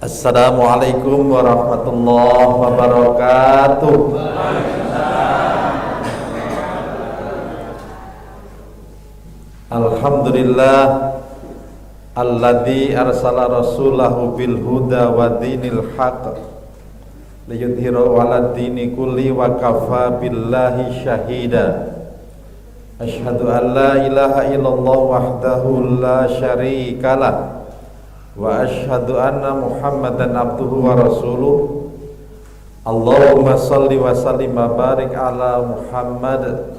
Assalamualaikum warahmatullahi wabarakatuh. Alhamdulillah alladzi arsala rasulahu bil huda wa dinil haqq liyudhhirahu 'alad dini kulli wa kafa billahi syahida. Asyhadu an la ilaha illallah wahdahu la syarikalah wa asyhadu anna Muhammadan abduhu wa rasuluh. Allahumma salli wa sallim wa barik ala Muhammad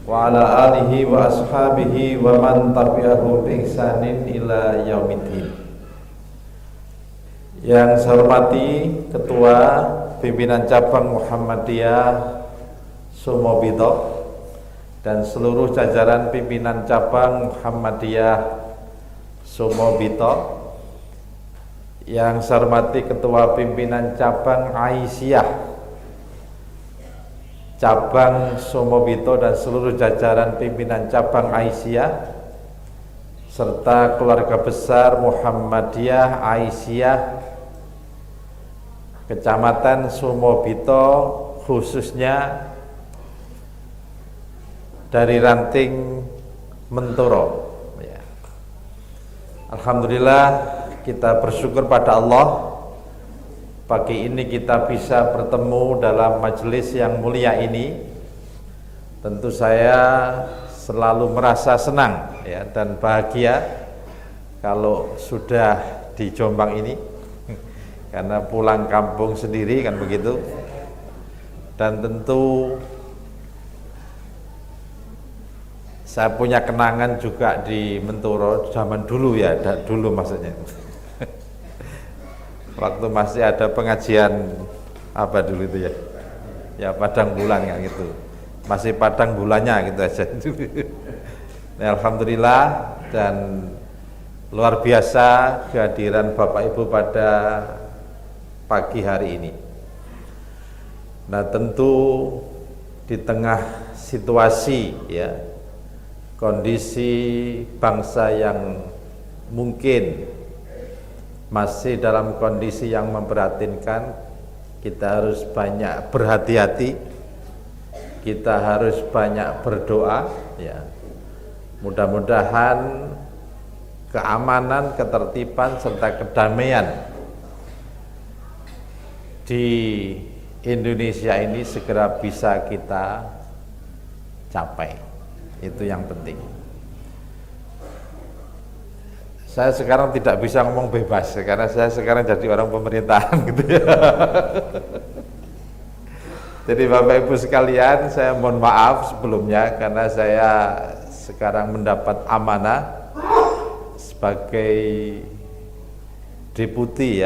wa ala alihi wa ashabihi wa man tabi'ahu bi ihsanin ila yaumiddin. Yang saya hormati Ketua Pimpinan Cabang Muhammadiyah Sumobito dan seluruh jajaran pimpinan cabang Muhammadiyah Sumobito. Yang saya hormati Ketua Pimpinan Cabang Aisyah Cabang Sumobito dan seluruh jajaran pimpinan Cabang Aisyah serta keluarga besar Muhammadiyah Aisyah Kecamatan Sumobito, khususnya dari ranting Mentoro. Alhamdulillah, kita bersyukur pada Allah, pagi ini kita bisa bertemu dalam majelis yang mulia ini. Tentu saya selalu merasa senang dan bahagia kalau sudah di Jombang ini, karena pulang kampung sendiri kan begitu. Dan tentu saya punya kenangan juga di Mentoro zaman dulu dulu maksudnya. Waktu masih ada pengajian apa dulu itu ya padang bulan kan gitu. Masih padang bulannya gitu aja. Nah, alhamdulillah, dan luar biasa kehadiran Bapak Ibu pada pagi hari ini. Nah, tentu di tengah situasi kondisi bangsa yang mungkin masih dalam kondisi yang memprihatinkan, kita harus banyak berhati-hati, kita harus banyak berdoa mudah-mudahan keamanan, ketertiban serta kedamaian di Indonesia ini segera bisa kita capai. Itu yang penting. Saya sekarang tidak bisa ngomong bebas karena saya sekarang jadi orang pemerintahan gitu ya. Jadi Bapak Ibu sekalian, saya mohon maaf sebelumnya karena saya sekarang mendapat amanah sebagai deputi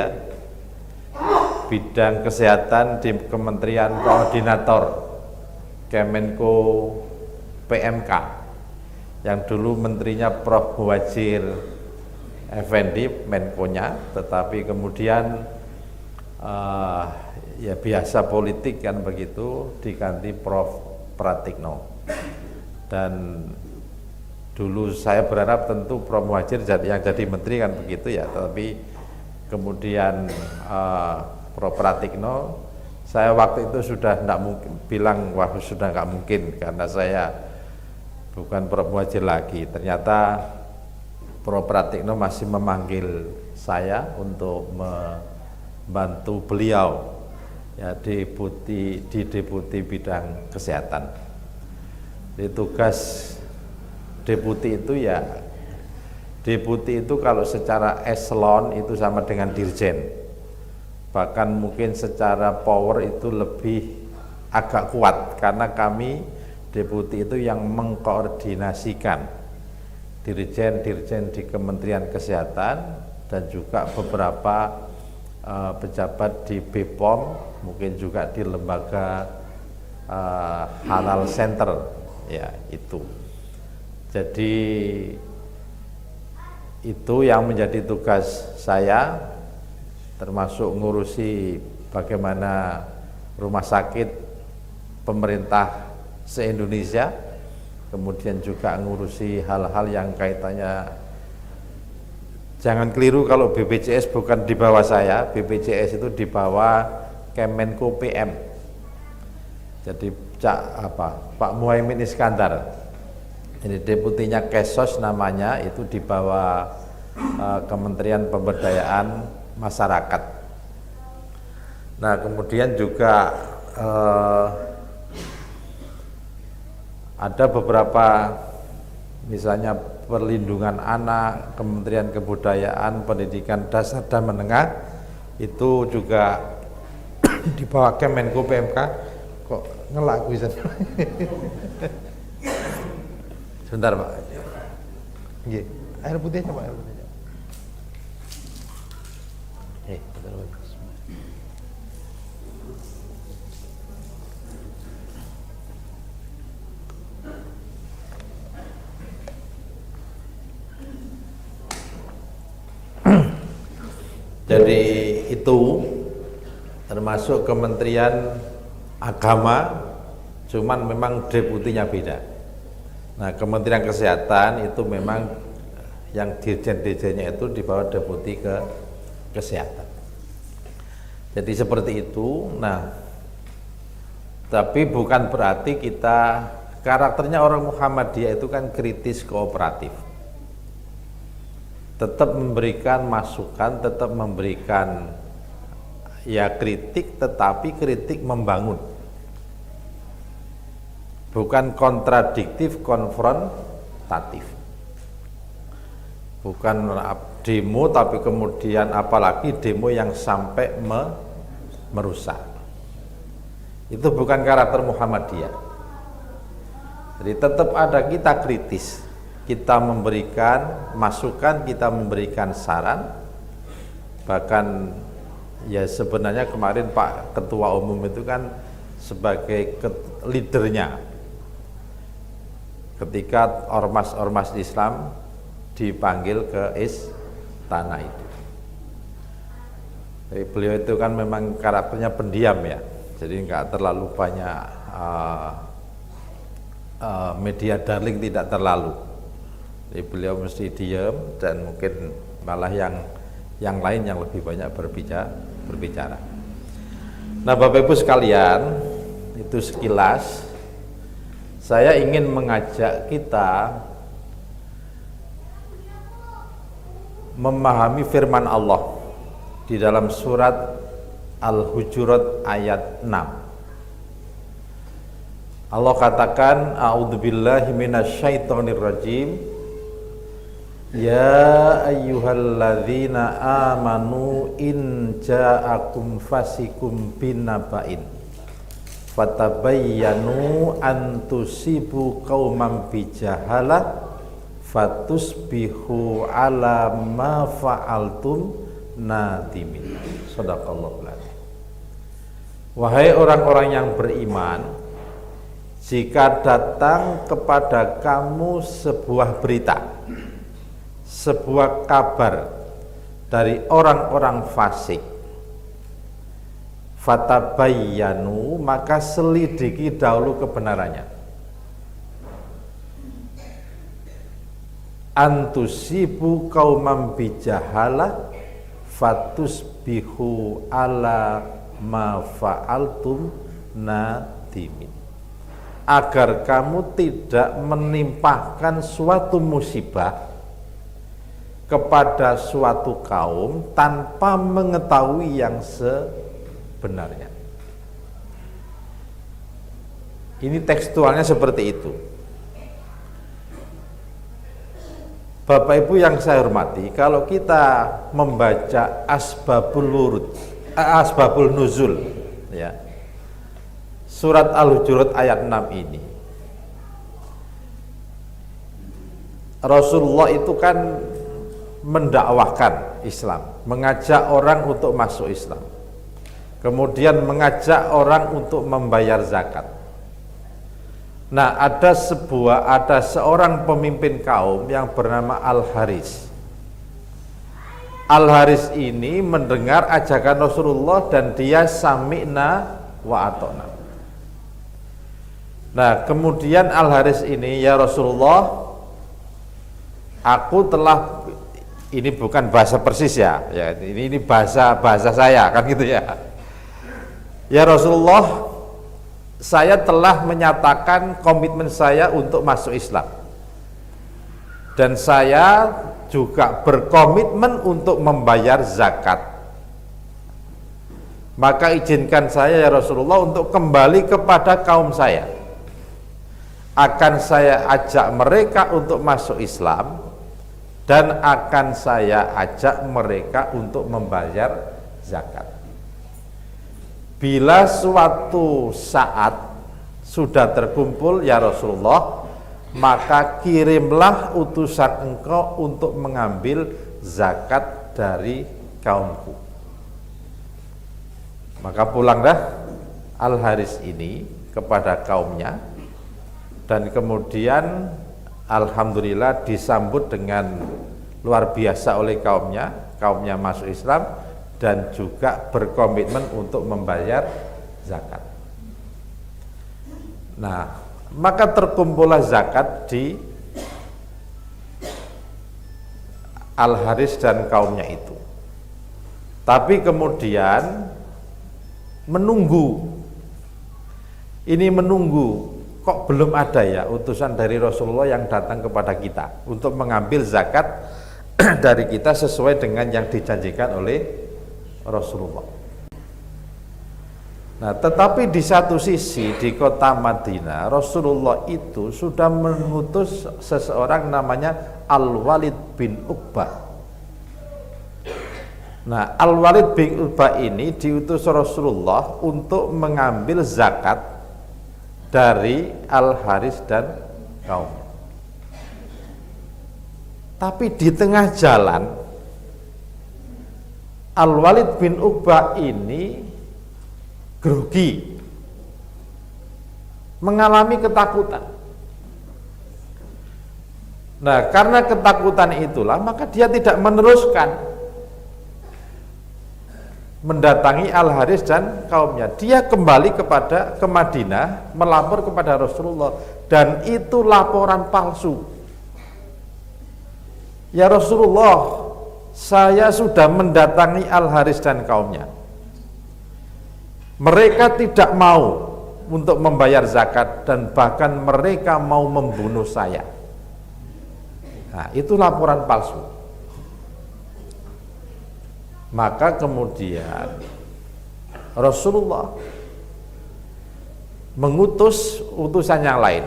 bidang kesehatan di Kementerian Koordinator Kemenko PMK, yang dulu menterinya Prof. Muhadjir Effendi, Menkonya, tetapi kemudian biasa politik kan begitu, diganti Prof. Pratikno. Dan dulu saya berharap tentu Prof. Muhadjir yang jadi menteri kan begitu tetapi kemudian Prof. Pratikno, saya waktu itu sudah tidak mungkin bilang sudah nggak mungkin karena saya bukan Prof. Muhadjir lagi. Ternyata Prof. Pratikno masih memanggil saya untuk membantu beliau di deputi bidang kesehatan. Di tugas deputi itu deputi itu kalau secara eselon itu sama dengan dirjen, bahkan mungkin secara power itu lebih agak kuat karena kami deputi itu yang mengkoordinasikan dirjen-dirjen di Kementerian Kesehatan dan juga beberapa pejabat di BPOM, mungkin juga di lembaga Halal Center itu. Jadi itu yang menjadi tugas saya, termasuk ngurusi bagaimana rumah sakit pemerintah se-Indonesia, kemudian juga ngurusi hal-hal yang kaitannya Jangan keliru kalau BPJS bukan di bawah saya, BPJS itu di bawah Kemenko PM. Jadi Pak Muhaimin Iskandar. Jadi deputinya Kesos namanya, itu di bawah Kementerian Pemberdayaan Masyarakat. Nah, kemudian juga ada beberapa, misalnya perlindungan anak, Kementerian Kebudayaan, Pendidikan Dasar dan Menengah, itu juga di bawah Kemenko PMK. Kok ngelak bisa? Sebentar Pak. Nggih, air putihnya Pak, air putihnya. Bentar Pak. Jadi itu termasuk Kementerian Agama, cuman memang deputinya beda. Nah, Kementerian Kesehatan itu memang yang dirjen-dirjennya itu di bawah deputi kesehatan. Jadi seperti itu. Nah, tapi bukan berarti kita, karakternya orang Muhammadiyah itu kan kritis kooperatif. Tetap memberikan masukan, tetap memberikan ya kritik, tetapi kritik membangun, bukan kontradiktif, konfrontatif, bukan demo tapi kemudian apalagi demo yang sampai merusak. Itu bukan karakter Muhammadiyah. Jadi tetap ada kita kritis, kita memberikan masukan, kita memberikan saran. Bahkan ya sebenarnya kemarin Pak Ketua Umum itu kan sebagai leadernya ketika ormas-ormas Islam dipanggil ke istana itu. Jadi beliau itu kan memang karakternya pendiam ya, jadi nggak terlalu banyak media darling, tidak terlalu. Jadi beliau mesti diam dan mungkin malah yang lain yang lebih banyak berbicara. Nah, Bapak Ibu sekalian, itu sekilas saya ingin mengajak kita memahami firman Allah di dalam surat Al-Hujurat ayat 6. Allah katakan, a'udzubillahi minasyaitonirrajim. Ya ayyuhalladzina amanu in ja'akum fasikum binaba'in fatabayyanu an tusibu qauman bijahalah fatusbihu ala ma fa'altum nadimin. Shadaqallahul adzim. Wahai orang-orang yang beriman, jika datang kepada kamu sebuah berita, sebuah kabar dari orang-orang fasik, fatabayyanu, maka selidiki dahulu kebenarannya. Antusibu qaumam bijahalah fatusbihu ala ma fa'altum nadimin. Agar kamu tidak menimpahkan suatu musibah kepada suatu kaum tanpa mengetahui yang sebenarnya. Ini tekstualnya seperti itu. Bapak Ibu yang saya hormati, kalau kita membaca asbabul nuzul ya, surat Al-Hujurat ayat 6 ini, Rasulullah itu kan mendakwahkan Islam, mengajak orang untuk masuk Islam, kemudian mengajak orang untuk membayar zakat. Nah, ada seorang pemimpin kaum yang bernama Al-Haris. Al-Haris ini mendengar ajakan Rasulullah dan dia sami'na wa ata'na. Nah, kemudian Al-Haris ini, ya Rasulullah, aku telah ini bukan bahasa persis ya, ini bahasa saya kan gitu ya. Ya Rasulullah, saya telah menyatakan komitmen saya untuk masuk Islam, dan saya juga berkomitmen untuk membayar zakat. Maka izinkan saya ya Rasulullah untuk kembali kepada kaum saya. Akan saya ajak mereka untuk masuk Islam, dan akan saya ajak mereka untuk membayar zakat. Bila suatu saat sudah terkumpul ya Rasulullah, maka kirimlah utusan engkau untuk mengambil zakat dari kaumku. Maka pulanglah Al-Haris ini kepada kaumnya, dan kemudian alhamdulillah disambut dengan luar biasa oleh kaumnya masuk Islam dan juga berkomitmen untuk membayar zakat. Nah, maka terkumpullah zakat di Al-Haris dan kaumnya itu. Tapi kemudian menunggu, kok belum ada ya utusan dari Rasulullah yang datang kepada kita untuk mengambil zakat dari kita sesuai dengan yang dijanjikan oleh Rasulullah. Nah, tetapi di satu sisi di kota Madinah Rasulullah itu sudah mengutus seseorang namanya Al-Walid bin Uqbah. Nah, Al-Walid bin Uqbah ini diutus Rasulullah untuk mengambil zakat dari Al-Haris dan kaum. Tapi di tengah jalan Al-Walid bin Uqbah ini grogi, mengalami ketakutan. Nah, karena ketakutan itulah maka dia tidak meneruskan mendatangi Al-Haris dan kaumnya. Dia kembali ke Madinah melapor kepada Rasulullah, dan itu laporan palsu. Ya Rasulullah, saya sudah mendatangi Al-Haris dan kaumnya. Mereka tidak mau untuk membayar zakat dan bahkan mereka mau membunuh saya. Nah, itu laporan palsu. Maka kemudian Rasulullah mengutus utusan yang lain.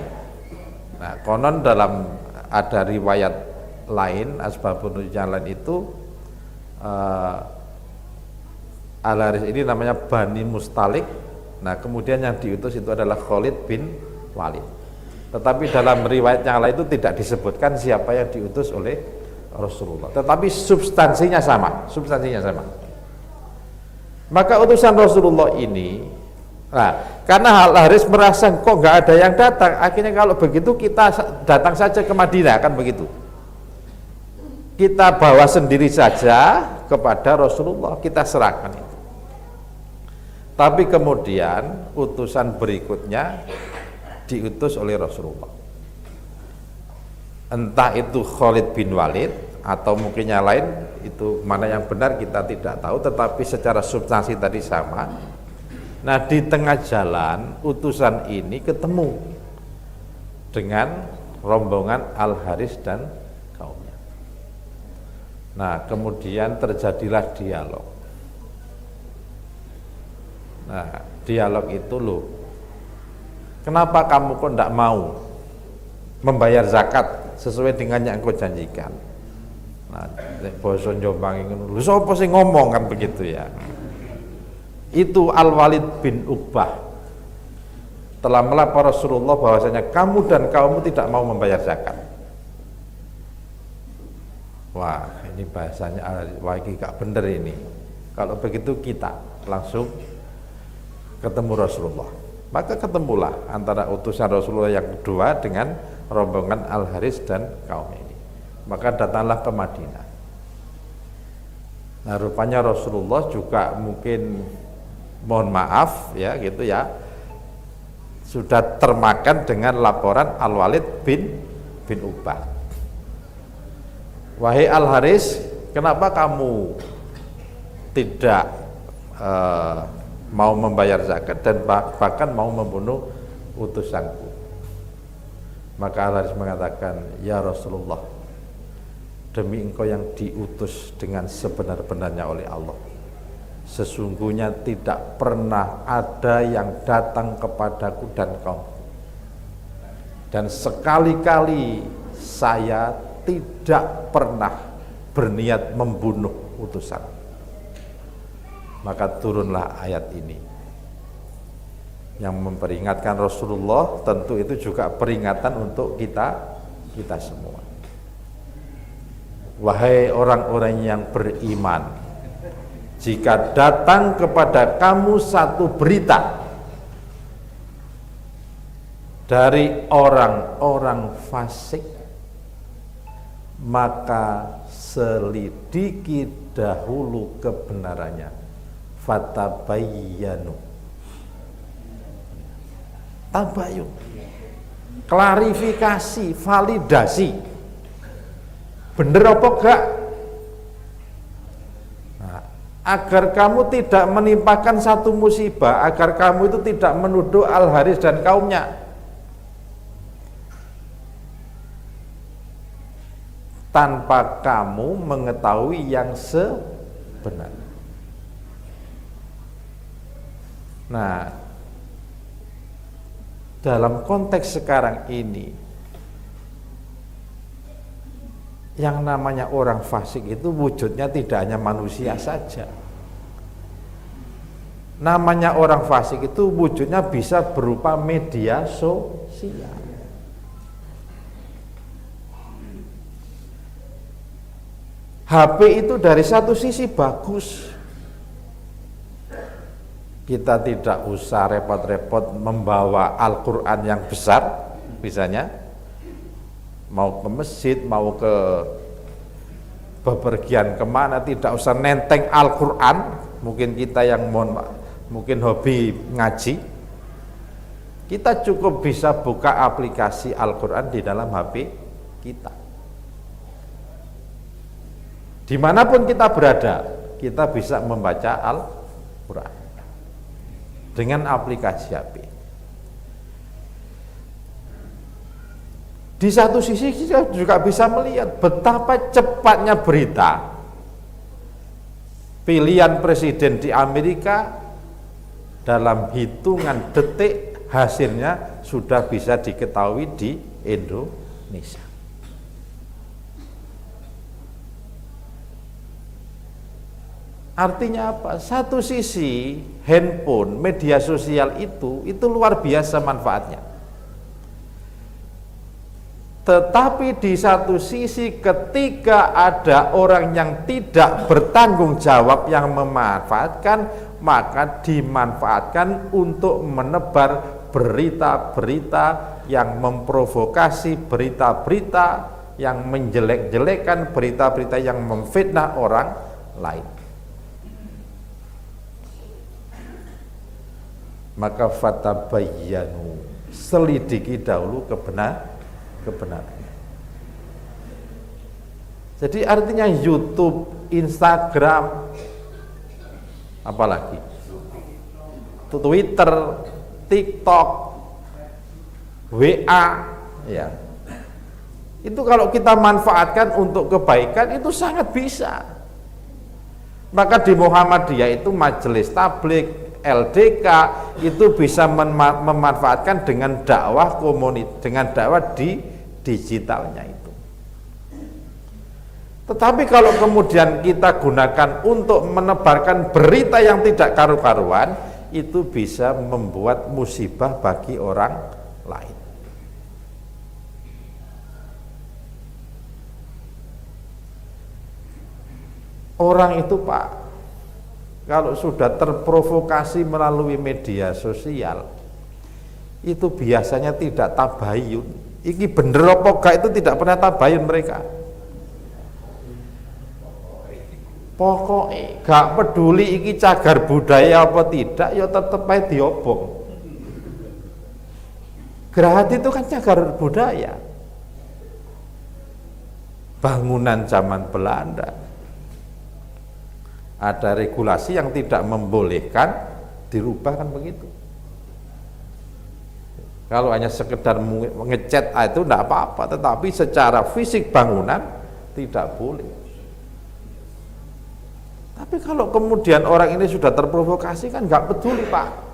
Nah, konon dalam ada riwayat lain, asbabun nuzul yang lain itu Al-Haris ini namanya Bani Mustalik. Nah, kemudian yang diutus itu adalah Khalid bin Walid. Tetapi dalam riwayat yang lain itu tidak disebutkan siapa yang diutus oleh Rasulullah, tetapi substansinya sama. Maka utusan Rasulullah ini, nah, karena Al-Haris merasa kok nggak ada yang datang, akhirnya kalau begitu kita datang saja ke Madinah, kan begitu. Kita bawa sendiri saja kepada Rasulullah, kita serahkan itu. Tapi kemudian utusan berikutnya diutus oleh Rasulullah. Entah itu Khalid bin Walid atau mungkin yang lain, itu mana yang benar kita tidak tahu, tetapi secara substansi tadi sama. Nah, di tengah jalan utusan ini ketemu dengan rombongan Al-Haris dan kaumnya. Nah, kemudian terjadilah dialog. Nah, dialog itu loh, kenapa kamu kok tidak mau membayar zakat sesuai dengan yang engkau janjikan? Nah, basa Jombang ngono lho, sapa sing ngomong kan begitu ya. Itu Al-Walid bin Uqbah telah melapor Rasulullah bahwasanya kamu dan kaummu tidak mau membayar zakat. Wah, ini bahasanya wah ini gak bener ini. Kalau begitu kita langsung ketemu Rasulullah. Maka ketemulah antara utusan Rasulullah yang kedua dengan rombongan Al-Haris dan kaum ini. Maka datanglah ke Madinah. Nah, rupanya Rasulullah juga mungkin mohon maaf ya gitu ya, sudah termakan dengan laporan Al-Walid bin Uqbah. Wahai Al-Haris, kenapa kamu tidak mau membayar zakat dan bahkan mau membunuh utusanku? Maka Al-Haris mengatakan, ya Rasulullah, demi engkau yang diutus dengan sebenar-benarnya oleh Allah, sesungguhnya tidak pernah ada yang datang kepadaku dan kaum, dan sekali-kali saya tidak pernah berniat membunuh utusan. Maka turunlah ayat ini yang memperingatkan Rasulullah. Tentu itu juga peringatan untuk kita semua. Wahai orang-orang yang beriman, jika datang kepada kamu satu berita dari orang-orang fasik, maka selidiki dahulu kebenarannya, fatabayyanu. Tabayun, klarifikasi, validasi, bener apa enggak, nah, agar kamu tidak menimpakan satu musibah, agar kamu itu tidak menuduh Al-Haris dan kaumnya tanpa kamu mengetahui yang sebenarnya. Nah, dalam konteks sekarang ini, yang namanya orang fasik itu wujudnya tidak hanya manusia saja. Namanya orang fasik itu wujudnya bisa berupa media sosial. HP itu dari satu sisi bagus. Kita tidak usah repot-repot membawa Al-Quran yang besar, misalnya mau ke masjid, mau ke bepergian kemana, tidak usah nenteng Al-Quran. Mungkin kita yang mungkin hobi ngaji, kita cukup bisa buka aplikasi Al-Quran di dalam HP kita. Dimanapun kita berada, kita bisa membaca Al-Quran dengan aplikasi HP. Di satu sisi kita juga bisa melihat betapa cepatnya berita. Pilihan presiden di Amerika dalam hitungan detik hasilnya sudah bisa diketahui di Indonesia. Artinya apa? Satu sisi handphone, media sosial itu luar biasa manfaatnya. Tetapi di satu sisi ketika ada orang yang tidak bertanggung jawab yang memanfaatkan, maka dimanfaatkan untuk menebar berita-berita yang memprovokasi, berita-berita yang menjelek-jelekan, berita-berita yang memfitnah orang lain. Maka fatabayyanu, selidiki dahulu kebenarannya. Jadi artinya YouTube, Instagram, apalagi Twitter, TikTok, WA, ya. Itu kalau kita manfaatkan untuk kebaikan itu sangat bisa. Maka di Muhammadiyah itu majelis tabligh, LDK itu bisa memanfaatkan dengan dakwah dengan dakwah di digitalnya itu. Tetapi kalau kemudian kita gunakan untuk menebarkan berita yang tidak karu-karuan, itu bisa membuat musibah bagi orang lain. Orang itu, Pak, kalau sudah terprovokasi melalui media sosial, itu biasanya tidak tabayun. Iki bener apa gak, itu tidak pernah tabayun mereka. Pokoknya gak peduli iki cagar budaya apa tidak, ya tetep aja diobong. Gerahat itu kan cagar budaya, bangunan zaman Belanda, ada regulasi yang tidak membolehkan dirubah, kan begitu. Kalau hanya sekedar ngecat itu tidak apa-apa, tetapi secara fisik bangunan tidak boleh. Tapi kalau kemudian orang ini sudah terprovokasi, kan nggak peduli, Pak.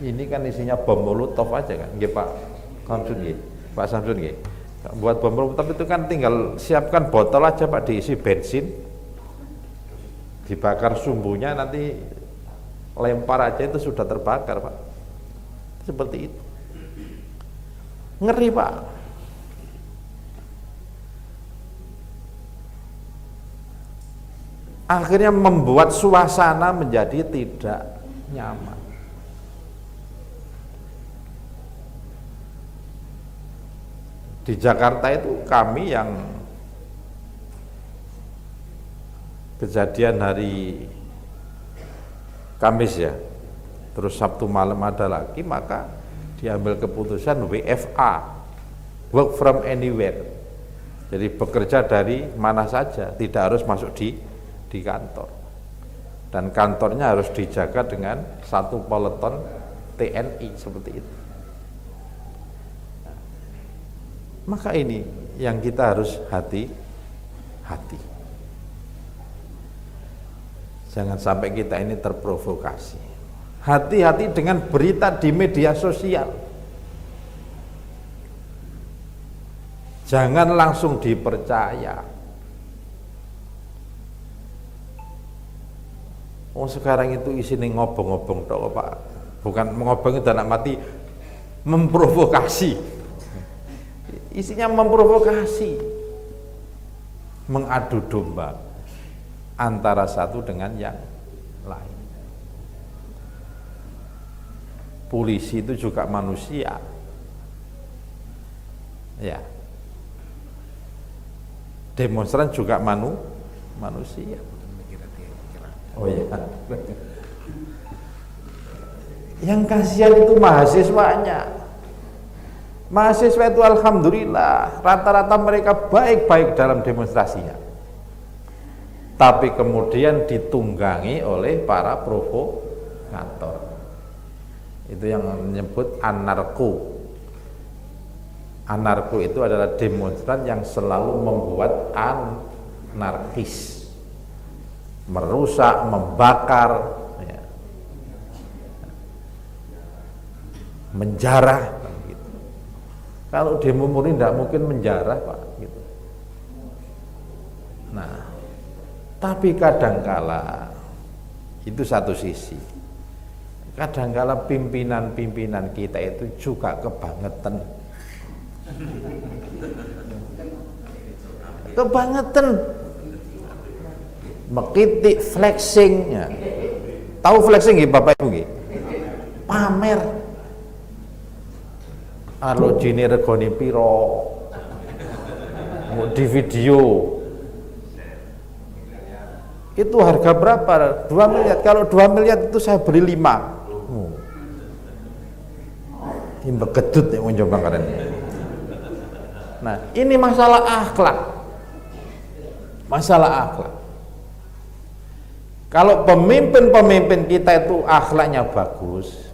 Ini kan isinya bom molotov aja kan, nggih Pak Samsun nggih. Pak Samsun nggih. Buat bom molotov itu kan tinggal siapkan botol aja Pak, diisi bensin, dibakar sumbunya, nanti lempar aja itu sudah terbakar Pak. Seperti itu. Ngeri Pak. Akhirnya membuat suasana menjadi tidak nyaman. Di Jakarta itu kami yang kejadian hari Kamis ya, terus Sabtu malam ada lagi, maka diambil keputusan WFA, work from anywhere. Jadi bekerja dari mana saja, tidak harus masuk di kantor. Dan kantornya harus dijaga dengan satu peleton TNI seperti itu. Maka ini yang kita harus hati-hati. Jangan sampai kita ini terprovokasi. Hati-hati dengan berita di media sosial. Jangan langsung dipercaya. Oh sekarang itu isinya ngobong-ngobong toh Pak. Bukan mengobong itu dalam mati memprovokasi. Isinya memprovokasi, mengadu domba antara satu dengan yang lain. Polisi itu juga manusia, ya. Demonstran juga manusia. Oh ya. Yang kasihan itu mahasiswanya. Mahasiswa itu alhamdulillah rata-rata mereka baik-baik dalam demonstrasinya. Tapi kemudian ditunggangi oleh para provokator. Itu yang menyebut anarko. Anarko itu adalah demonstran yang selalu membuat anarkis, merusak, membakar, ya, menjarah. Kalau demo murni tidak mungkin menjarah Pak gitu. Nah, tapi kadangkala itu satu sisi. Kadangkala pimpinan-pimpinan kita itu juga kebangetan. Kebangetan. Mekitik flexing ya. Tahu flexing nggih Bapak Ibu nggih? Pamer. Arlojine regane piro, di video itu harga berapa? 2 miliar. Kalau 2 miliar itu saya beli 5. Ini begedut yang mencoba keren. Nah ini masalah akhlak. Masalah akhlak. Kalau pemimpin-pemimpin kita itu akhlaknya bagus,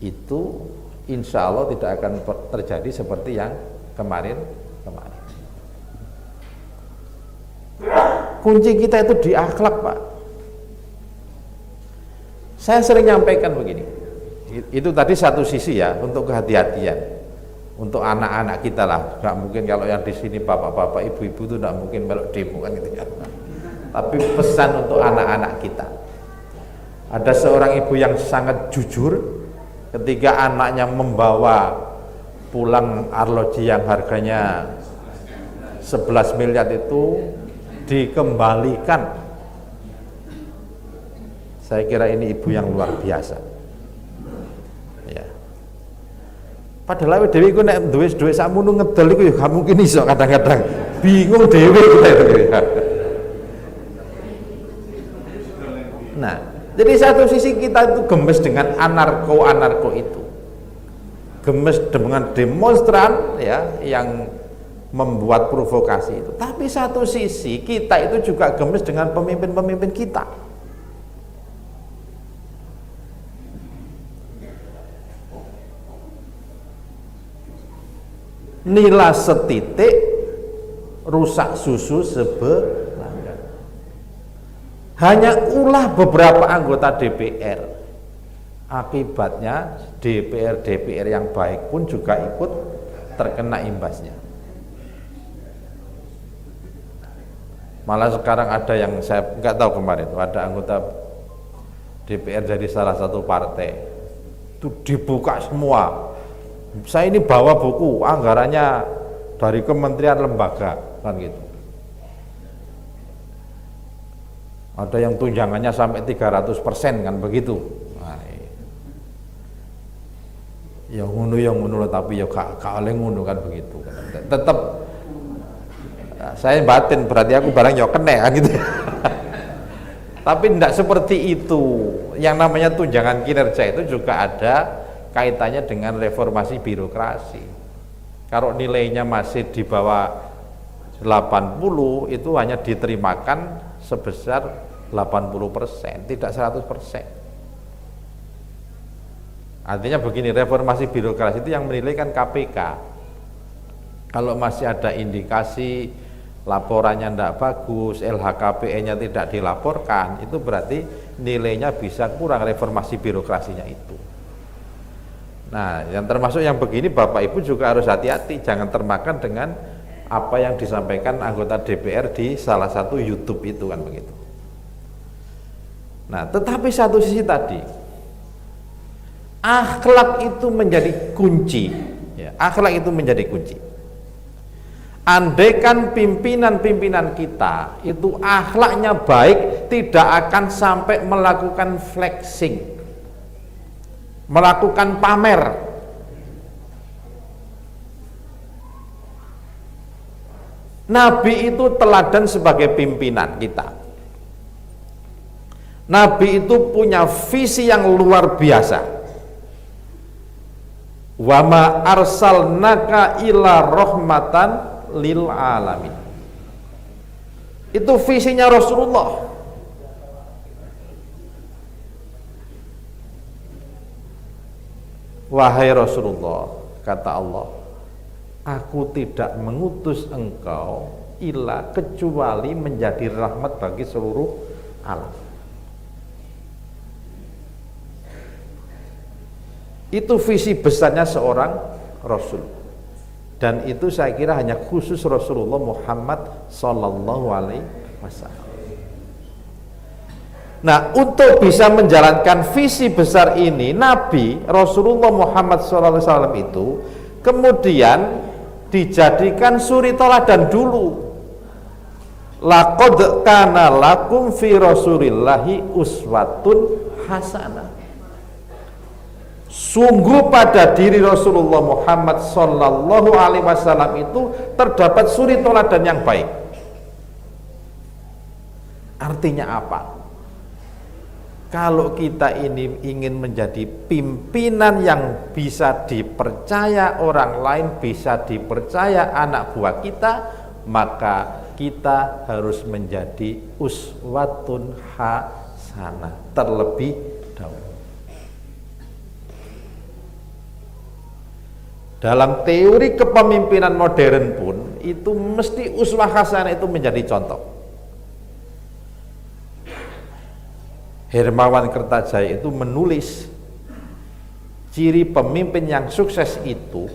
itu insya Allah tidak akan terjadi seperti yang kemarin. Kunci kita itu di akhlak Pak. Saya sering nyampaikan begini. Itu tadi satu sisi ya, untuk kehati-hatian, untuk anak-anak kita lah. Gak mungkin kalau yang di sini bapak-bapak, ibu-ibu itu gak mungkin melok demo kan gitu ya. Tapi pesan untuk anak-anak kita. Ada seorang ibu yang sangat jujur. Ketika anaknya membawa pulang arloji yang harganya 11 miliar itu dikembalikan. Saya kira ini ibu yang luar biasa. Ya. Padahal dewi ku nek duwe sakmono ngedol iku ya gak mungkin iso, kadang-kadang bingung dewe kita itu. Nah, jadi satu sisi kita itu gemes dengan anarko itu, gemes dengan demonstran ya yang membuat provokasi itu. Tapi satu sisi kita itu juga gemes dengan pemimpin-pemimpin kita. Nila setitik, rusak susu sebelangkah. Hanya ulah beberapa anggota DPR. Akibatnya DPR yang baik pun juga ikut terkena imbasnya. Malah sekarang ada yang saya nggak tahu kemarin itu ada anggota DPR dari salah satu partai itu dibuka semua. Saya ini bawa buku anggarannya dari kementerian lembaga kan gitu. Ada yang tunjangannya sampai 300% kan begitu. Nah, yang ngono tapi ya gak oleh ngono kan begitu. Tetap saya batin berarti aku barang ya kena kan gitu. Tapi tidak seperti itu. Yang namanya tunjangan kinerja itu juga ada kaitannya dengan reformasi birokrasi. Kalau nilainya masih di bawah 80 itu hanya diterimakan sebesar 80%, tidak 100%. Artinya begini, reformasi birokrasi itu yang menilai kan KPK. Kalau masih ada indikasi laporannya tidak bagus, LHKPN-nya tidak dilaporkan, itu berarti nilainya bisa kurang reformasi birokrasinya itu. Nah, yang termasuk yang begini Bapak Ibu juga harus hati-hati, jangan termakan dengan apa yang disampaikan anggota DPR di salah satu YouTube itu kan begitu. Nah, tetapi satu sisi tadi, akhlak itu menjadi kunci, ya, akhlak itu menjadi kunci. Andaikan pimpinan-pimpinan kita itu akhlaknya baik, tidak akan sampai melakukan flexing, melakukan pamer. Nabi itu teladan sebagai pimpinan kita. Nabi itu punya visi yang luar biasa. Wa ma arsalnaka illa rahmatan lil alamin. Itu visinya Rasulullah. Wahai Rasulullah, kata Allah, aku tidak mengutus engkau illa kecuali menjadi rahmat bagi seluruh alam. Itu visi besarnya seorang Rasul. Dan itu saya kira hanya khusus Rasulullah Muhammad Sallallahu Alaihi Wasallam. Nah, untuk bisa menjalankan visi besar ini, Nabi Rasulullah Muhammad SAW itu kemudian dijadikan suri teladan dulu. Laqad kana lakum fi Rasulillahi uswatun hasanah. Sungguh pada diri Rasulullah Muhammad Sallallahu Alaihi Wasallam itu terdapat suri teladan yang baik. Artinya apa? Kalau kita ini ingin menjadi pimpinan yang bisa dipercaya orang lain, bisa dipercaya anak buah kita, maka kita harus menjadi uswatun hasanah terlebih dahulu. Dalam teori kepemimpinan modern pun itu mesti uswah hasanah itu menjadi contoh. Hermawan Kertajaya itu menulis ciri pemimpin yang sukses itu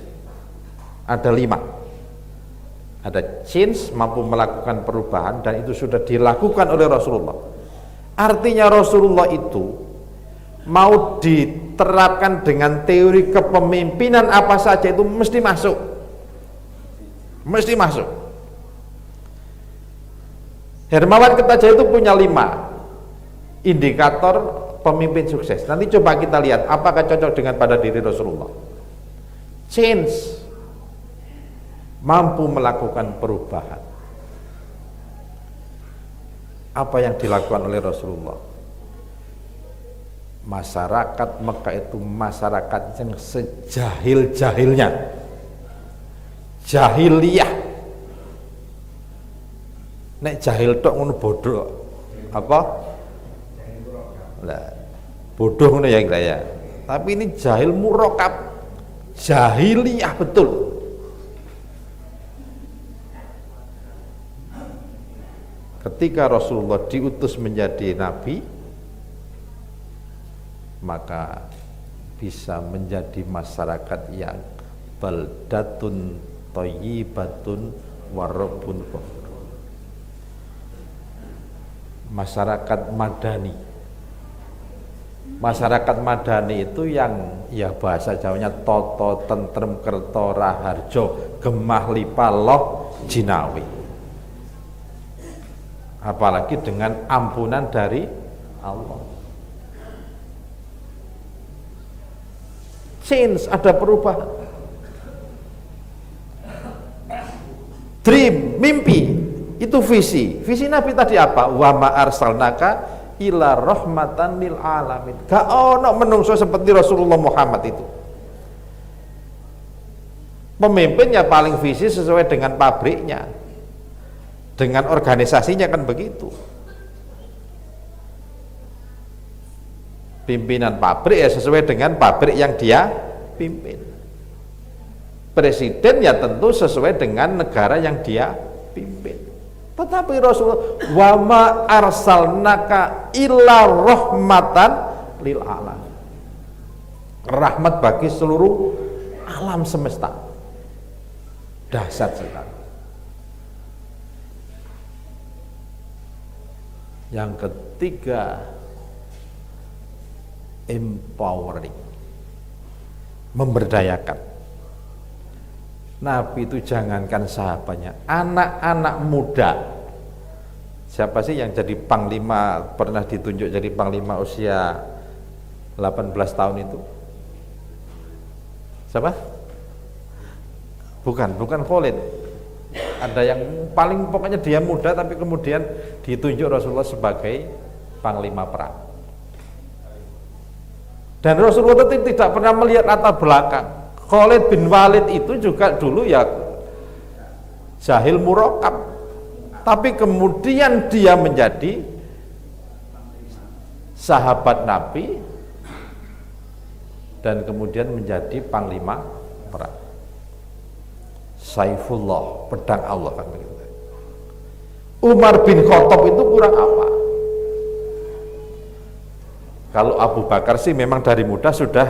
ada 5. Ada change, mampu melakukan perubahan, dan itu sudah dilakukan oleh Rasulullah. Artinya Rasulullah itu mau diterapkan dengan teori kepemimpinan apa saja itu mesti masuk. Mesti masuk. Hermawan Kertajaya itu punya 5 indikator pemimpin sukses. Nanti coba kita lihat apakah cocok dengan pada diri Rasulullah. Change, mampu melakukan perubahan. Apa yang dilakukan oleh Rasulullah? Masyarakat Mekah itu masyarakat yang sejahil-jahilnya, jahiliyah, Nek jahil tok ngono bodoh. Apa? Lah, bodoh ngono ya kira ya. Tapi ini jahil murakab. Jahiliyah betul. Ketika Rasulullah diutus menjadi nabi, maka bisa menjadi masyarakat yang baldatun thayyibatun warabbun ghafur. Masyarakat madani. Masyarakat madani itu yang ya bahasa Jawanya toto tentrem kerto raharjo gemah lipaloh jinawi. Apalagi dengan ampunan dari Allah. Change, ada perubahan. Dream, mimpi, itu visi. Visi Nabi tadi apa? Wa ma arsalnaka ila rahmatan lil alamin. Gak ono menungso seperti Rasulullah Muhammad itu. Pemimpinnya paling visi sesuai dengan pabriknya, dengan organisasinya kan begitu. Pimpinan pabrik ya sesuai dengan pabrik yang dia pimpin. Presiden ya tentu sesuai dengan negara yang dia pimpin. Tetapi Rasulullah wa ma arsalnaka illa rahmatan lil alamin. Rahmat bagi seluruh alam semesta. Dahsyat sekali. Yang ketiga, empowering, memberdayakan. Nabi itu jangankan sahabatnya, anak-anak muda. Siapa sih yang jadi panglima, pernah ditunjuk jadi panglima usia 18 tahun itu? Siapa? Bukan Khalid. Ada yang paling pokoknya dia muda tapi kemudian ditunjuk Rasulullah sebagai panglima perang. Dan Rasulullah itu tidak pernah melihat latar belakang. Khalid bin Walid itu juga dulu ya jahil murakab, tapi kemudian dia menjadi sahabat Nabi dan kemudian menjadi panglima perang. Saifullah, pedang Allah kan begitu. Umar bin Khattab itu kurang apa? Kalau Abu Bakar sih memang dari muda sudah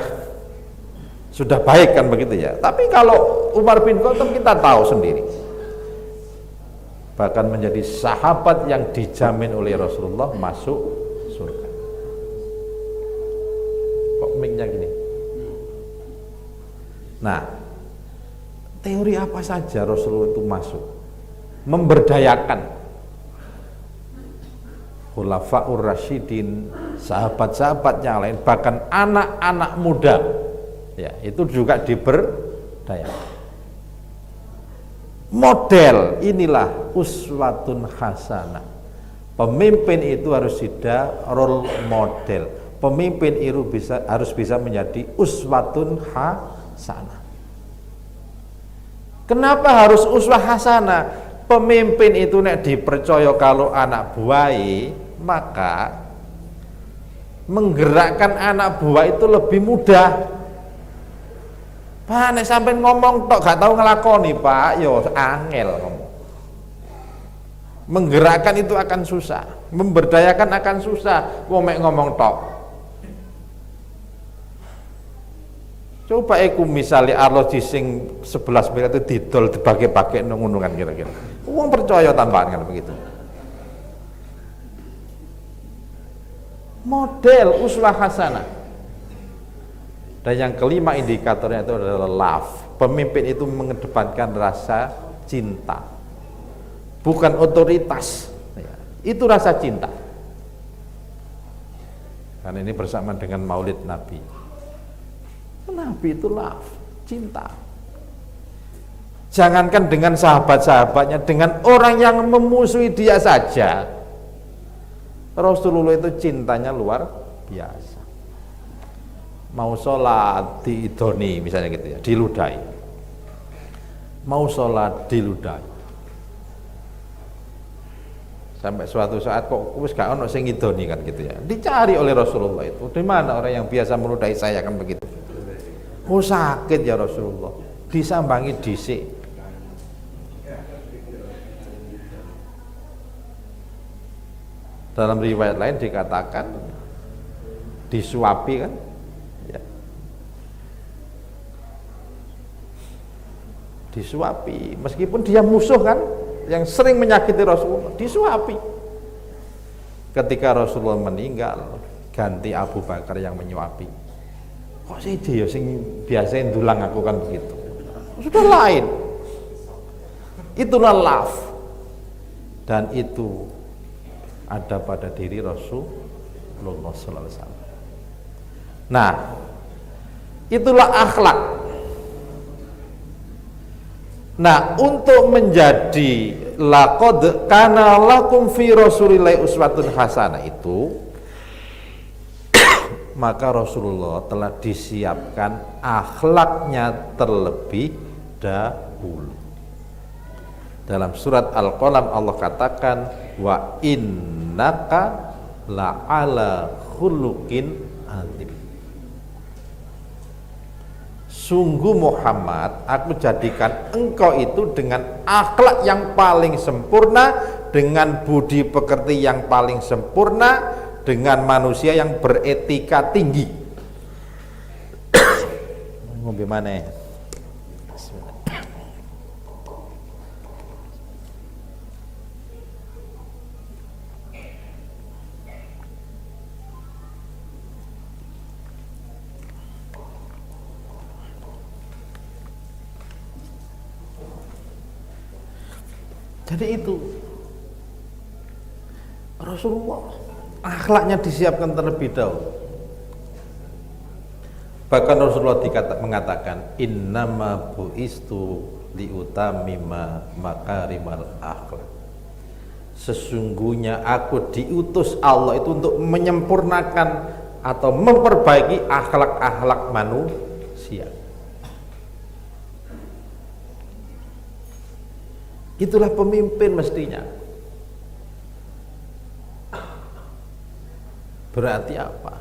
baik kan begitu ya. Tapi kalau Umar bin Khattab kita tahu sendiri, bahkan menjadi sahabat yang dijamin oleh Rasulullah masuk surga. Kok mic-nya gini? Nah, teori apa saja Rasulullah itu masuk, memberdayakan Khulafaur Rasyidin, sahabat-sahabat yang lain, bahkan anak-anak muda, ya itu juga diberdayakan. Model inilah uswatun hasanah. Pemimpin itu harus ada role model. Pemimpin itu harus bisa menjadi uswatun hasanah. Kenapa harus uswah hasanah? Pemimpin itu nek dipercaya kalau anak buah, maka menggerakkan anak buah itu lebih mudah. Pak, nek sampai ngomong tok gak tahu ngelakoni, Pak, yo angel ngomong. Menggerakkan itu akan susah, memberdayakan akan susah. Wong mek ngomong tok. Coba iku misalnya arlo sing 11 miliar itu didol dibagi-bagi ngono kan kira-kira. Wong percaya tambahan kan begitu. Model uswah hasanah. Dan yang kelima indikatornya itu adalah love. Pemimpin itu mengedepankan rasa cinta, bukan otoritas. Itu rasa cinta. Karena ini bersamaan dengan Maulid Nabi. Nabi itu love, cinta. Jangankan dengan sahabat-sahabatnya, dengan orang yang memusuhi dia saja, Rasulullah itu cintanya luar biasa. Mau sholat diidoni misalnya gitu ya, diludahi. Mau sholat diludahi. Sampai suatu saat kok wis gak ono sing ngidoni kan gitu ya. Dicari oleh Rasulullah itu. Di mana orang yang biasa meludahi saya kan begitu. Oh sakit ya Rasulullah. Disambangi dhisik. Dalam riwayat lain dikatakan disuapi kan. Ya. Disuapi meskipun dia musuh kan, yang sering menyakiti Rasulullah, disuapi. Ketika Rasulullah meninggal, ganti Abu Bakar yang menyuapi. Kok sih dia sing biasa ndulang aku kan begitu. Sudah lain. Itulah love. Dan itu ada pada diri Rasulullah sallallahu alaihi wasallam. Nah, itulah akhlak. Nah, untuk menjadi laqad kana lakum fi rasulillahi uswatun hasanah itu maka Rasulullah telah disiapkan akhlaknya terlebih dahulu. Dalam surat Al-Qalam Allah katakan wa innaka la'ala khuluqin azim. Sungguh Muhammad, aku jadikan engkau itu dengan akhlak yang paling sempurna, dengan budi pekerti yang paling sempurna, dengan manusia yang beretika tinggi. Ngombe maneh. Jadi itu Rasulullah akhlaknya disiapkan terlebih dahulu. Bahkan Rasulullah mengatakan innama buistu liutamima makarimal akhlak. Sesungguhnya aku diutus Allah itu untuk menyempurnakan atau memperbaiki akhlak-akhlak manusia. Itulah pemimpin mestinya. Berarti apa?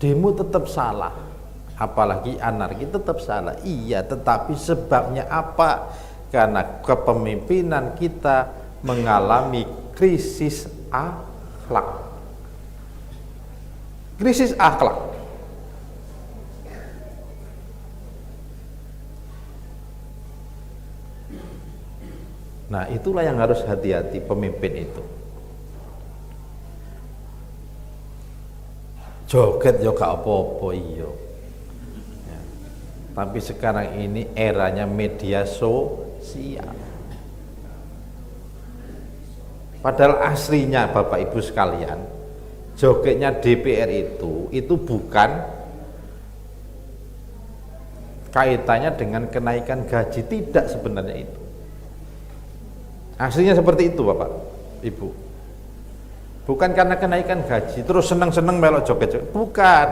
Demo tetap salah, apalagi anarki tetap salah. Iya, tetapi sebabnya apa? Karena kepemimpinan kita mengalami krisis akhlak. Krisis akhlak. Nah, itulah yang harus hati-hati pemimpin itu. Joget ya gak apa-apa iya. Ya. Tapi sekarang ini eranya media sosial. Padahal aslinya Bapak Ibu sekalian, jogetnya DPR itu bukan kaitannya dengan kenaikan gaji, tidak sebenarnya itu. Aslinya seperti itu Bapak Ibu. Bukan karena kenaikan gaji terus seneng-seneng melok joget-joget, bukan.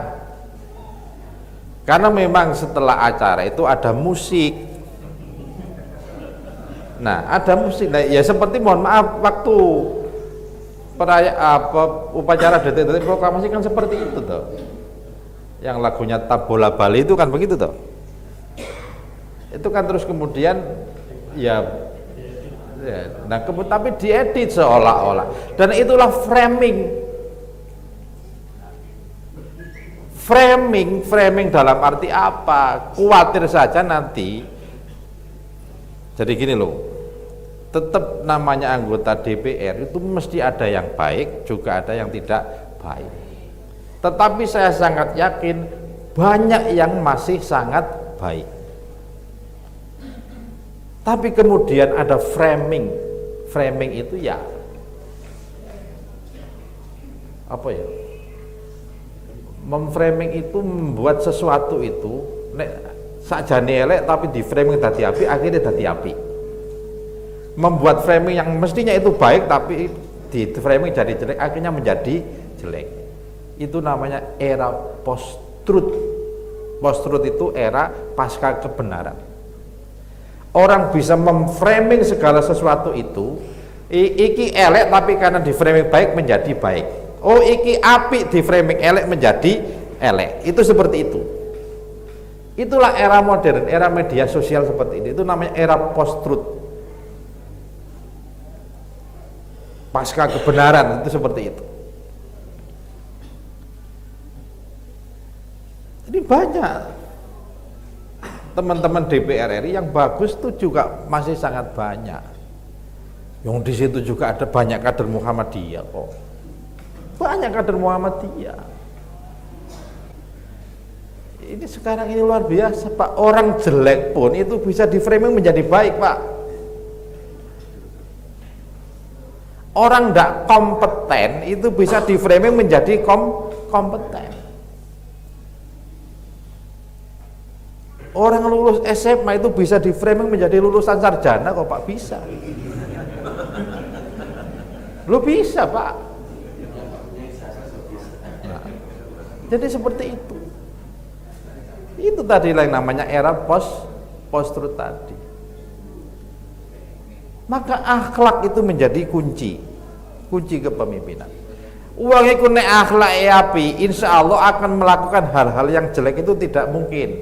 Karena memang setelah acara itu ada musik. Nah, ada musik. Nah, ya seperti mohon maaf waktu upacara detik-detik proklamasi kan seperti itu toh. Yang lagunya Tabola Bali itu kan begitu toh. Itu kan terus kemudian ya, nah tapi diedit seolah-olah, dan itulah framing dalam arti apa? Khawatir saja nanti. Jadi gini loh, tetap namanya anggota DPR itu mesti ada yang baik, juga ada yang tidak baik. Tetapi saya sangat yakin banyak yang masih sangat baik. Tapi kemudian ada framing itu ya apa ya? Memframing itu membuat sesuatu itu nek sakjane elek tapi di framing dadi apik, akhirnya dadi apik. Membuat framing yang mestinya itu baik tapi di framing jadi jelek, akhirnya menjadi jelek. Itu namanya era post-truth. Post-truth itu era pasca kebenaran. Orang bisa memframing segala sesuatu itu Iki elek tapi karena di framing baik menjadi baik. Oh iki apik di framing elek menjadi elek. Itu seperti itu. Itulah era modern, era media sosial seperti ini. Itu namanya era post truth. Pasca kebenaran itu seperti itu. Ini banyak teman-teman DPR RI yang bagus tuh juga masih sangat banyak. Yang di situ juga ada banyak kader Muhammadiyah kok. Banyak kader Muhammadiyah. Ini sekarang ini luar biasa, Pak. Orang jelek pun itu bisa di framing menjadi baik, Pak. Orang tidak kompeten itu bisa di framing menjadi kompeten. Orang lulus SMA itu bisa di framing menjadi lulusan sarjana kok, Pak, bisa. Lu bisa, Pak. Nah, jadi seperti itu. Itu tadi yang namanya era post truth tadi. Maka akhlak itu menjadi kunci kepemimpinan. Uang itu nek akhlak api, insya Allah akan melakukan hal-hal yang jelek itu tidak mungkin.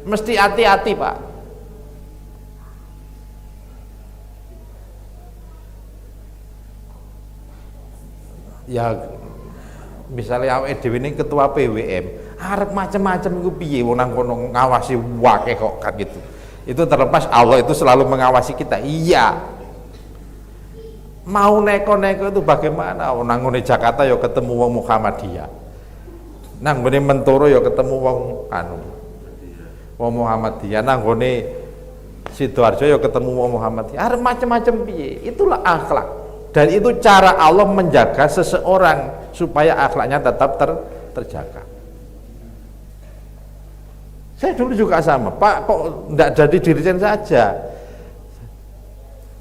Mesti hati-hati, Pak. Ya misalnya awake dhewe ini ketua PWM, arep macam-macam iku piye wong nang kono ngawasi wakeh kok kan gitu. Itu terlepas Allah itu selalu mengawasi kita. Iya. Mau neko-neko itu bagaimana? Nang ngene Jakarta ya ketemu wong Muhammadiyah. Nang ngene Mentoro ya ketemu wong wong Muhammadiyah. Nang ngene Sidoarjo ya ketemu wong Muhammadiyah. Arep macam-macam piye? Itulah akhlak. Dan itu cara Allah menjaga seseorang supaya akhlaknya tetap terjaga. Saya dulu juga sama, Pak, kok enggak jadi dirjen saja.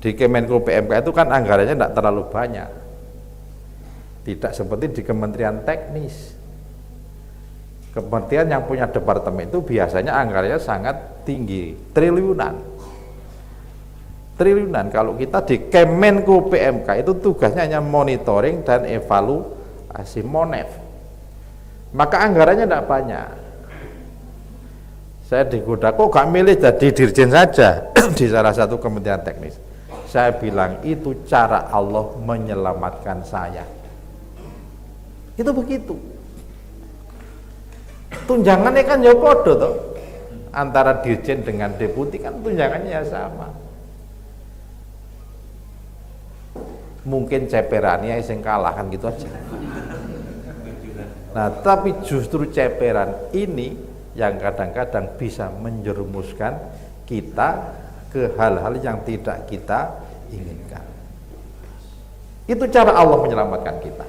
Di Kemenko PMK itu kan anggarannya enggak terlalu banyak. Tidak seperti di Kementerian Teknis. Kementerian yang punya departemen itu biasanya anggarannya sangat tinggi, triliunan. Kalau kita di Kemenko PMK itu tugasnya hanya monitoring dan evaluasi Monef. Maka anggarannya tidak banyak. Saya digoda, kok gak milih jadi dirjen saja di salah satu kementerian teknis. Saya bilang itu cara Allah menyelamatkan saya. Itu begitu. Tunjangannya kan ya podo toh. Antara dirjen dengan deputi kan tunjangannya ya sama. Mungkin ceperannya yang kalah kan gitu aja. Nah, tapi justru ceperan ini yang kadang-kadang bisa menjerumuskan kita ke hal-hal yang tidak kita inginkan. Itu cara Allah menyelamatkan kita.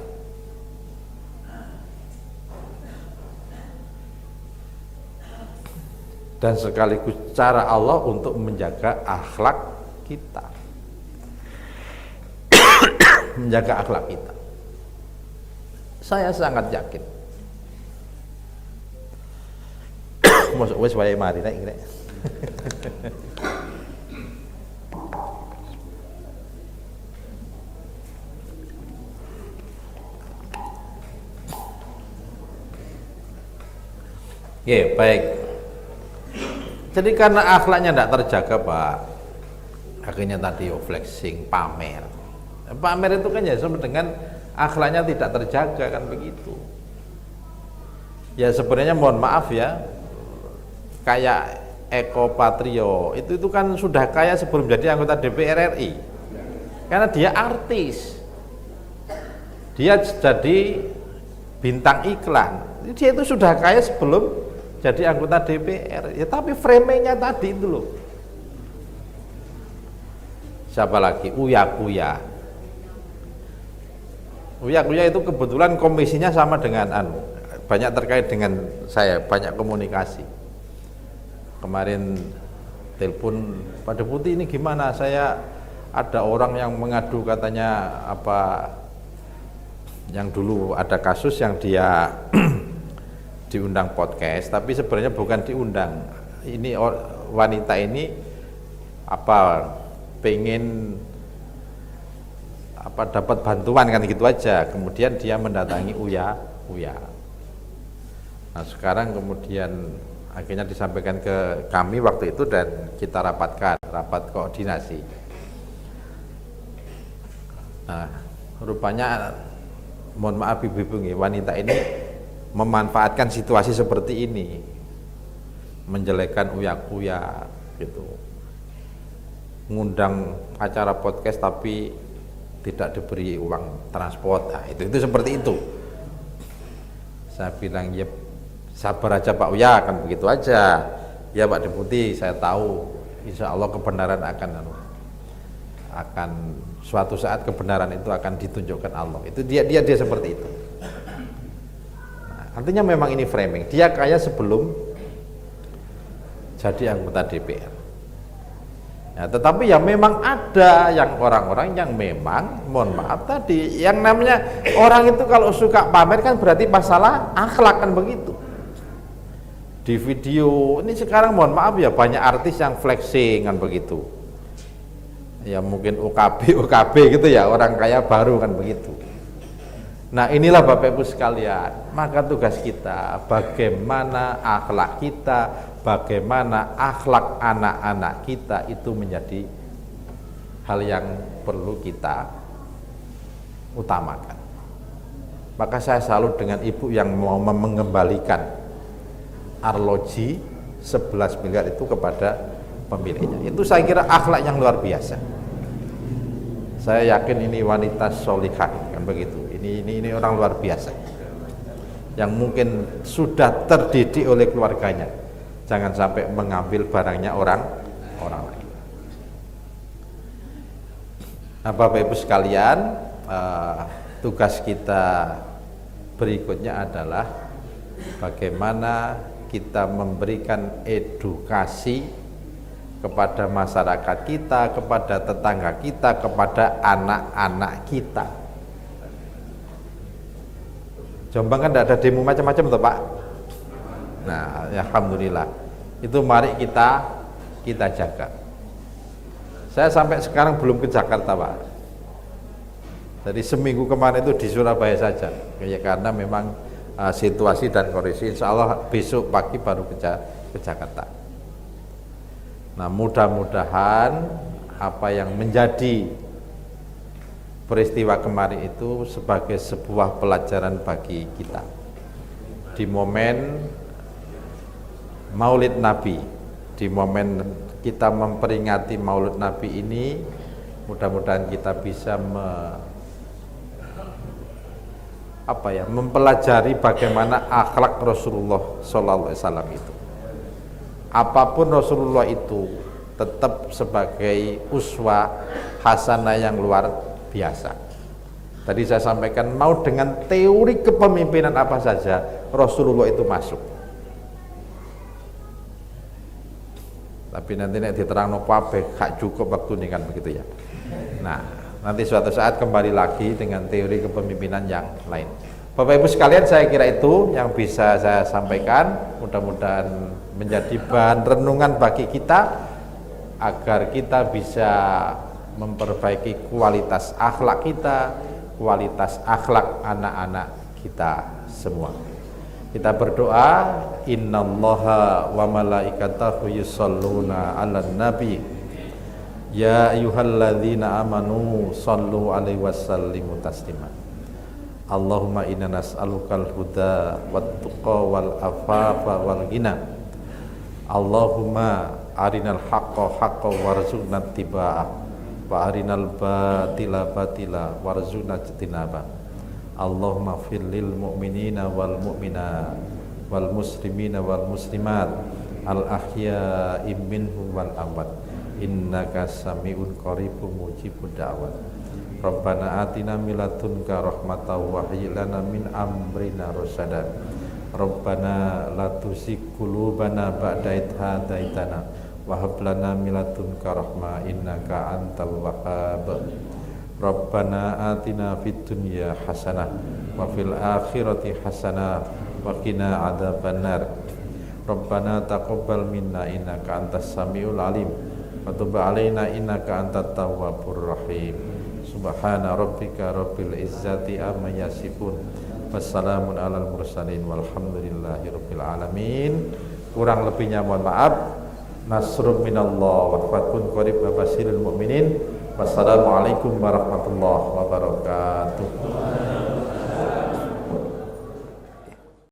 Dan sekaligus cara Allah untuk menjaga akhlak kita. Menjaga akhlak kita. Saya sangat yakin. Masuk wis wae mari nek iki. Ya, baik. Jadi karena akhlaknya tidak terjaga, Pak, akhirnya tadi flexing, pamer. Pamer itu kan ya sama dengan akhlaknya tidak terjaga kan begitu. Ya sebenarnya mohon maaf ya, kayak Eko Patrio itu kan sudah kaya sebelum jadi anggota DPR RI, karena dia artis, dia jadi bintang iklan, dia itu sudah kaya sebelum jadi anggota DPR. Ya tapi framingnya tadi itu loh. Siapa lagi? Uya Kuya itu kebetulan komisinya sama dengan banyak terkait dengan saya, banyak komunikasi. Kemarin telepon, Pak Deputi ini gimana, saya ada orang yang mengadu katanya apa, yang dulu ada kasus yang dia diundang podcast tapi sebenarnya bukan diundang. Ini wanita ini apa pengen dapat bantuan kan gitu aja. Kemudian dia mendatangi Uya. Nah sekarang kemudian akhirnya disampaikan ke kami waktu itu dan kita rapat koordinasi. Nah rupanya mohon maaf ibu-ibu, wanita ini memanfaatkan situasi seperti ini, menjelekkan Uya gitu, ngundang acara podcast tapi tidak diberi uang transport. Nah, itu seperti itu. Saya bilang ya sabar aja Pak Uya, kan begitu aja. Ya Pak Deputi, saya tahu insya Allah kebenaran akan suatu saat kebenaran itu akan ditunjukkan Allah. Itu dia seperti itu. Nah, artinya memang ini framing. Dia kayak sebelum jadi anggota DPR. Ya, tetapi ya memang ada yang orang-orang yang memang mohon maaf tadi, yang namanya orang itu kalau suka pamer kan berarti masalah akhlak kan begitu. Di video ini sekarang mohon maaf ya banyak artis yang flexing kan begitu. Ya mungkin UKB gitu ya, orang kaya baru kan begitu. Nah inilah Bapak Ibu sekalian, maka tugas kita bagaimana akhlak kita, bagaimana akhlak anak-anak kita itu menjadi hal yang perlu kita utamakan. Maka saya salut dengan ibu yang mau mengembalikan arloji 11 miliar itu kepada pemiliknya. Itu saya kira akhlak yang luar biasa. Saya yakin ini wanita solihah kan begitu. Ini orang luar biasa yang mungkin sudah terdidik oleh keluarganya. Jangan sampai mengambil barangnya orang lain. Nah, Bapak Ibu sekalian, tugas kita berikutnya adalah bagaimana kita memberikan edukasi kepada masyarakat kita, kepada tetangga kita, kepada anak-anak kita. Jombang kan tidak ada demo macam-macam toh Pak. Nah, ya alhamdulillah. Itu mari kita jaga. Saya sampai sekarang belum ke Jakarta Pak. Jadi seminggu kemarin itu di Surabaya saja. Ya karena memang situasi dan kondisi. Insya Allah besok pagi baru ke Jakarta. Nah, mudah-mudahan apa yang menjadi peristiwa kemarin itu sebagai sebuah pelajaran bagi kita. Di momen Maulid Nabi, di momen kita memperingati Maulid Nabi ini, mudah-mudahan kita bisa mempelajari bagaimana akhlak Rasulullah SAW itu. Apapun Rasulullah itu tetap sebagai uswah hasanah yang luar biasa. Tadi saya sampaikan, mau dengan teori kepemimpinan apa saja Rasulullah itu masuk. Tapi nanti diterang kabeh gak cukup waktu ini kan begitu ya. Nah, nanti suatu saat kembali lagi dengan teori kepemimpinan yang lain. Bapak Ibu sekalian, saya kira itu yang bisa saya sampaikan. Mudah-mudahan menjadi bahan renungan bagi kita agar kita bisa memperbaiki kualitas akhlak kita, kualitas akhlak anak-anak kita semua. Kita berdoa, innallaha wa malaikatahu yusholluna 'alan nabi. Ya ayyuhalladzina amanu shallu 'alaihi wasallimu taslima. Allahumma inna nas'alukal huda wat tuqa wal afafa wal ghina. Allahumma arinal haqqo haqqan warzuqna ittiba'ah wa arinal batila batila warzuqna ijtinaba. Allahumma fir lil mu'minina wal mu'minat wal muslimina wal muslimat al ahya'i minhum wal amwat innaka sami'un qaribun mujibud da'wat. Rabbana atina min ladunka rahmatan wa hayyi lana min amrina rasyada. Rabbana la tuzigh qulubana ba'da idh hadaitana wa hab lana min ladunka rahmah innaka antal wahhab. Rabbana atina fid dunya hasanah wa fil akhirati hasanah wa qina adzabannar. Rabbana taqabbal minna innaka antas samiul alim wa tub alaina innaka antat tawwabur rahim. Subhana rabbika rabbil izzati amma yasifun. Wassalamun alal mursalin walhamdulillahi rabbil alamin. Kurang lebihnya mohon maaf. Nasrun minallah wa fathun qarib wa basyiril mu'minin. Wassalamualaikum warahmatullahi wabarakatuh.